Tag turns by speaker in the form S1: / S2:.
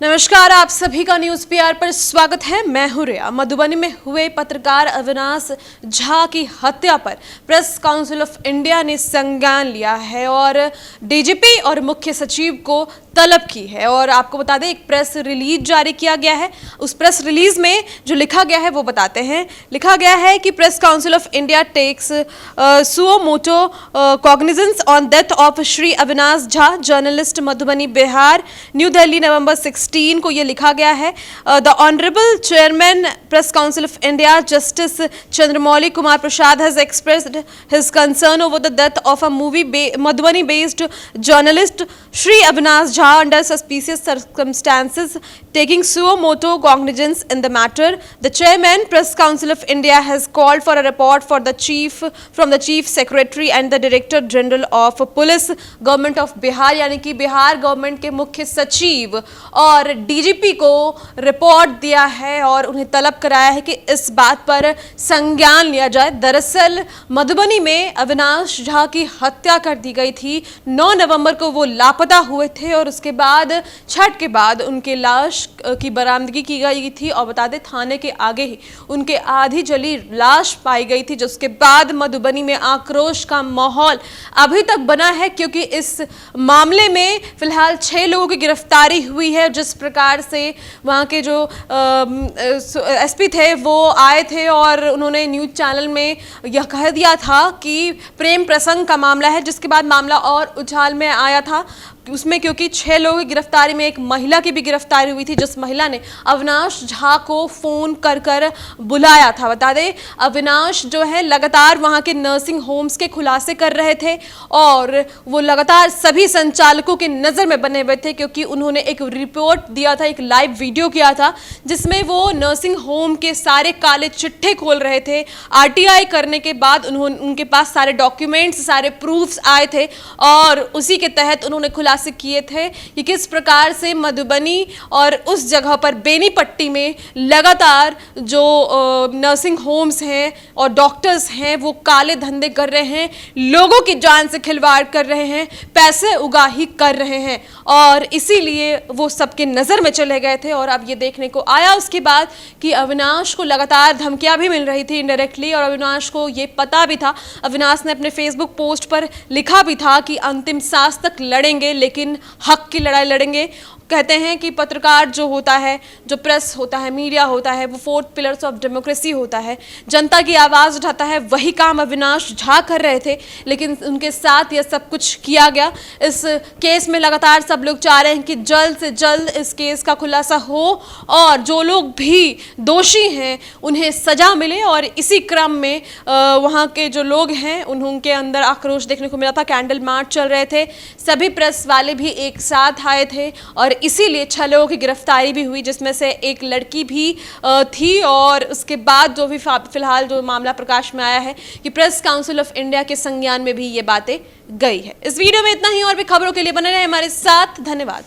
S1: नमस्कार, आप सभी का न्यूज पीआर पर स्वागत है। मैं हूं रिया। मधुबनी में हुए पत्रकार अविनाश झा की हत्या पर प्रेस काउंसिल ऑफ इंडिया ने संज्ञान लिया है और डीजीपी और मुख्य सचिव को तलब की है। और आपको बता दें, एक प्रेस रिलीज जारी किया गया है। उस प्रेस रिलीज में जो लिखा गया है वो बताते हैं। लिखा गया है कि press council of India takes suo motu cognizance on death of Shri Avinash Jha, journalist, Madhubani, Bihar, new Delhi, November 16 को ये लिखा गया है। The honourable chairman press council of India justice Chandramouli Kumar Prasad has expressed his concern over the death of a Madhubani based journalist Shri Avinash Jha under suspicious circumstances, taking suo moto cognizance in the matter. The chairman Press Council of India has called for a report from the chief secretary and the director general of police, government of Bihar, यानी कि Bihar government के मुख्य सचिव और DGP को report दिया है और उन्हें तलब कराया है कि इस बात पर संज्ञान लिया जाए। दरअसल मधुबनी में अविनाश झा की हत्या कर दी गई थी। 9 नवंबर को वो लापता हुए थे और उसके बाद छठ के बाद उनके लाश की बरामदगी की गई थी। और बता दें, थाने के आगे ही उनके आधी जली लाश पाई गई थी, जिसके बाद मधुबनी में आक्रोश का माहौल अभी तक बना है, क्योंकि इस मामले में फिलहाल 6 लोगों की गिरफ्तारी हुई है। जिस प्रकार से वहाँ के जो एसपी थे वो आए थे और उन्होंने न्यूज चैनल में यह कह दिया था कि प्रेम प्रसंग का मामला है, जिसके बाद मामला और उछाल में आया था उसमें, क्योंकि 6 लोगों की गिरफ्तारी में एक महिला की भी गिरफ्तारी हुई थी, जिस महिला ने अविनाश झा को फोन कर बुलाया था। बता दें, अविनाश जो है लगातार वहां के नर्सिंग होम्स के खुलासे कर रहे थे और वो लगातार सभी संचालकों के नजर में बने हुए थे, क्योंकि उन्होंने एक रिपोर्ट दिया था, एक लाइव वीडियो किया था, जिसमें वो नर्सिंग होम के सारे काले चिट्ठे खोल रहे थे। आरटीआई करने के बाद उनके पास सारे डॉक्यूमेंट्स, सारे प्रूफ्स आए थे और उसी के तहत उन्होंने खुलासे किए थे कि किस प्रकार से मधुबनी और उस जगह पर बेनीपट्टी में लगातार जो नर्सिंग होम्स हैं और डॉक्टर्स हैं वो काले धंधे कर रहे हैं, लोगों की जान से खिलवाड़ कर रहे हैं, पैसे उगाही कर रहे हैं। और इसीलिए वो सबके नजर में चले गए थे। और अब ये देखने को आया उसके बाद कि अविनाश को लगातार धमकियां भी मिल रही थी इनडायरेक्टली, और अविनाश को ये पता भी था। अविनाश ने अपने फेसबुक पोस्ट पर लिखा भी था कि अंतिम सांस तक लड़ेंगे, लेकिन हक की लड़ाई लड़ेंगे। कहते हैं कि पत्रकार जो होता है, जो प्रेस होता है, मीडिया होता है, वो 4 पिलर्स ऑफ डेमोक्रेसी होता है, जनता की आवाज़ उठाता है। वही काम अविनाश झा कर रहे थे, लेकिन उनके साथ यह सब कुछ किया गया। इस केस में लगातार सब लोग चाह रहे हैं कि जल्द से जल्द इस केस का खुलासा हो और जो लोग भी दोषी हैं उन्हें सजा मिले। और इसी क्रम में वहाँ के जो लोग हैं उनके अंदर आक्रोश देखने को मिला था। कैंडल मार्च चल रहे थे, सभी प्रेस वाले भी एक साथ आए थे और इसीलिए 6 लोगों की गिरफ्तारी भी हुई, जिसमें से एक लड़की भी थी। और उसके बाद जो भी फिलहाल जो मामला प्रकाश में आया है कि प्रेस काउंसिल ऑफ इंडिया के संज्ञान में भी ये बातें गई है। इस वीडियो में इतना ही। और भी खबरों के लिए बने रहे हमारे साथ। धन्यवाद।